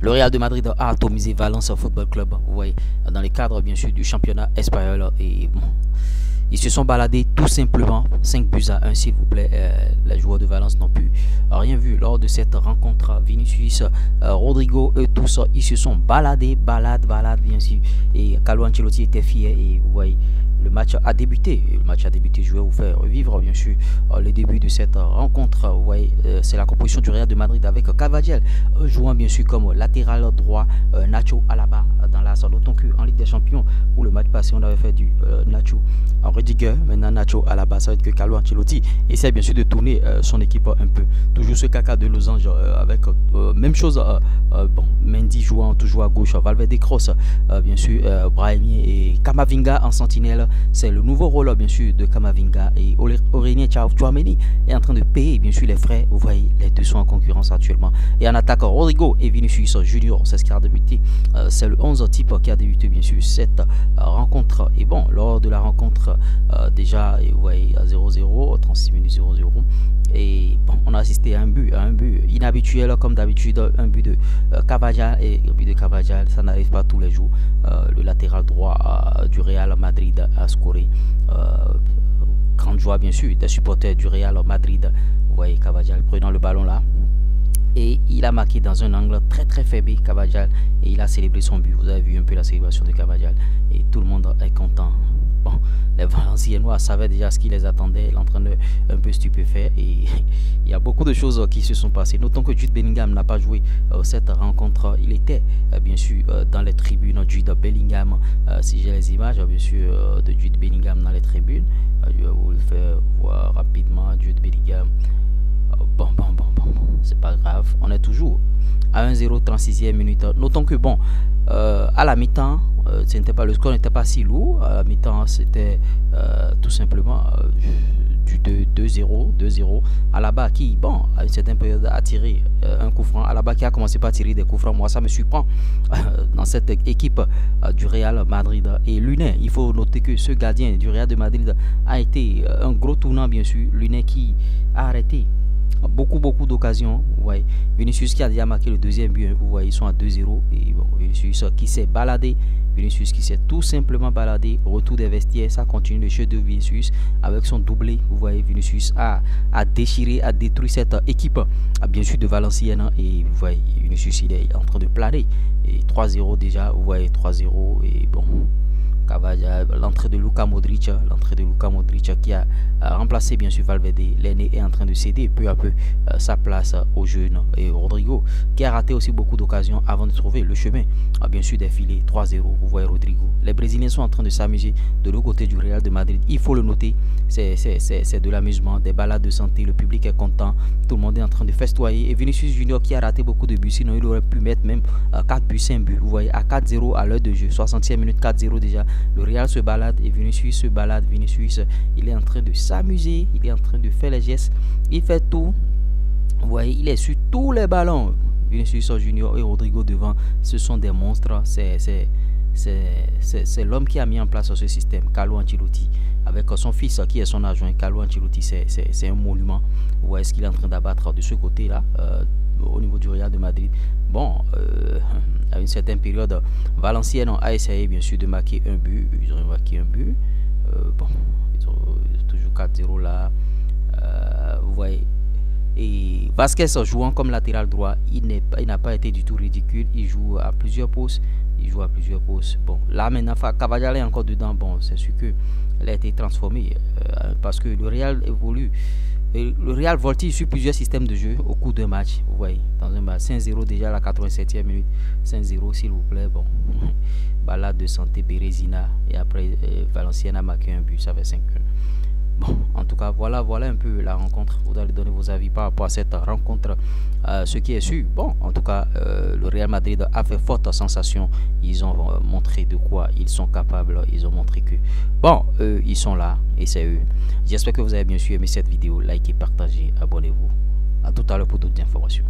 Le Real de Madrid a atomisé Valence Football Club, vous voyez, dans le cadre bien sûr du championnat espagnol. Et bon, ils se sont baladés tout simplement 5 buts à 1, s'il vous plaît. Les joueurs de Valence n'ont plus rien vu lors de cette rencontre. Vinicius, Rodrigo, eux tous, ils se sont baladés, balade bien sûr. Et Carlo Ancelotti était fier et vous voyez, le match a débuté. Le match a débuté. Je vais vous faire revivre bien sûr le début de cette rencontre. Vous voyez, c'est la composition du Real de Madrid avec Carvajal jouant bien sûr comme latéral droit, Nacho Alaba dans la salle. D'autant qu'en Ligue des Champions, pour le match passé, on avait fait du Nacho en Rudiger. Maintenant, Nacho Alaba, ça veut dire que Carlo Ancelotti essaie bien sûr de tourner son équipe un peu. Toujours ce caca de losange avec même chose. Bon, Mendy jouant toujours à gauche, Valverde cross, bien sûr, Brahimi et Camavinga en sentinelle. C'est le nouveau rôle bien sûr de Camavinga et Aurélien Tchouaméni est en train de payer bien sûr les frais. Vous voyez, les deux sont en concurrence actuellement. Et en attaque, Rodrigo et Vinicius Junior, c'est ce qui a débuté. C'est le 11 type qui a débuté bien sûr cette rencontre. Et bon, lors de la rencontre, déjà, vous voyez, à 0-0, 36 minutes 0-0. Et bon, on a assisté à un but inhabituel comme d'habitude, un but de Carvajal. Et le but de Carvajal, ça n'arrive pas tous les jours. Le latéral droit du Real Madrid a scoré. Grande joie bien sûr des supporters du Real Madrid. Vous voyez Carvajal prenant le ballon là. Et il a marqué dans un angle très faible Carvajal. Et il a célébré son but. Vous avez vu un peu la célébration de Carvajal. Et tout le monde est content. Bon, les Valenciennois savaient déjà ce qui les attendait, l'entraîneur un peu stupéfait et il y a beaucoup de choses qui se sont passées. Notons que Jude Bellingham n'a pas joué cette rencontre. Il était bien sûr dans les tribunes. Jude Bellingham, si j'ai les images bien sûr de Jude Bellingham dans les tribunes, je vais vous le faire voir rapidement. Jude Bellingham, bon, c'est pas grave, on est toujours à 1-0, 36e minute. Notons que bon, à la mi-temps, le score n'était pas si lourd. À la mi-temps, c'était tout simplement du 2-0. Alaba qui, bon, à une certaine période a tiré un coup franc. Alaba qui a commencé par tirer des coups francs. Moi, ça me surprend dans cette équipe du Real Madrid. Et Lunin, il faut noter que ce gardien du Real de Madrid a été un gros tournant, bien sûr. Lunin qui a arrêté beaucoup d'occasions. Vous voyez, Vinicius qui a déjà marqué le deuxième but. Vous voyez, ils sont à 2-0. Et bon, Vinicius qui s'est baladé. Vinicius qui s'est tout simplement baladé. Retour des vestiaires, ça continue le jeu de Vinicius avec son doublé. Vous voyez, Vinicius a déchiré, a détruit cette équipe, bien sûr de Valenciennes. Et vous voyez, Vinicius il est en train de planer. Et 3-0 déjà, vous voyez, 3-0. Et bon, l'entrée de Luka Modric, qui a remplacé bien sûr Valverde. L'aîné est en train de céder peu à peu sa place au jeune. Et Rodrigo qui a raté aussi beaucoup d'occasions avant de trouver le chemin bien sûr des filets. 3-0, vous voyez Rodrigo. Les Brésiliens sont en train de s'amuser de l'autre côté du Real de Madrid. Il faut le noter, c'est de l'amusement, des balades de santé, le public est content, tout le monde est en train de festoyer. Et Vinicius Junior qui a raté beaucoup de buts, sinon il aurait pu mettre même 4 buts, 5 buts. Vous voyez, à 4-0 à l'heure de jeu, 60e minute, 4-0 déjà. Le Real se balade et Vinicius se balade. Vinicius, il est en train de s'amuser, il est en train de faire les gestes, il fait tout. Vous voyez, il est sur tous les ballons. Vinicius Junior et Rodrigo devant, ce sont des monstres. C'est l'homme qui a mis en place ce système, Carlo Ancelotti, avec son fils qui est son adjoint. Carlo Ancelotti, c'est un monument. Vous voyez ce qu'il est en train d'abattre de ce côté-là, au niveau du Real de Madrid. Bon, à une certaine période, Valenciennes a essayé bien sûr de marquer un but. Ils ont marqué un but. Bon, ils ont toujours 4-0 là. Vous voyez. Et Vasquez jouant comme latéral droit, il n'a pas été du tout ridicule. Il joue à plusieurs postes. Bon, là maintenant, Carvajal est encore dedans. Bon, c'est sûr qu'il a été transformé parce que le Real évolue. Et le Real voltige sur plusieurs systèmes de jeu au cours d'un match. Vous voyez, dans un match 5-0 déjà à la 87e minute. 5-0 s'il vous plaît. Bon, balade de santé, Bérésina. Et après, Valenciennes a marqué un but. Ça fait 5-1. Bon, en tout cas, voilà un peu la rencontre. Vous allez donner vos avis par rapport à cette rencontre. Ce qui est sûr, bon, en tout cas, le Real Madrid a fait forte sensation. Ils ont montré de quoi ils sont capables. Ils ont montré que, bon, eux, ils sont là et c'est eux. J'espère que vous avez bien sûr aimé cette vidéo. Likez, partagez, abonnez-vous. À tout à l'heure pour d'autres informations.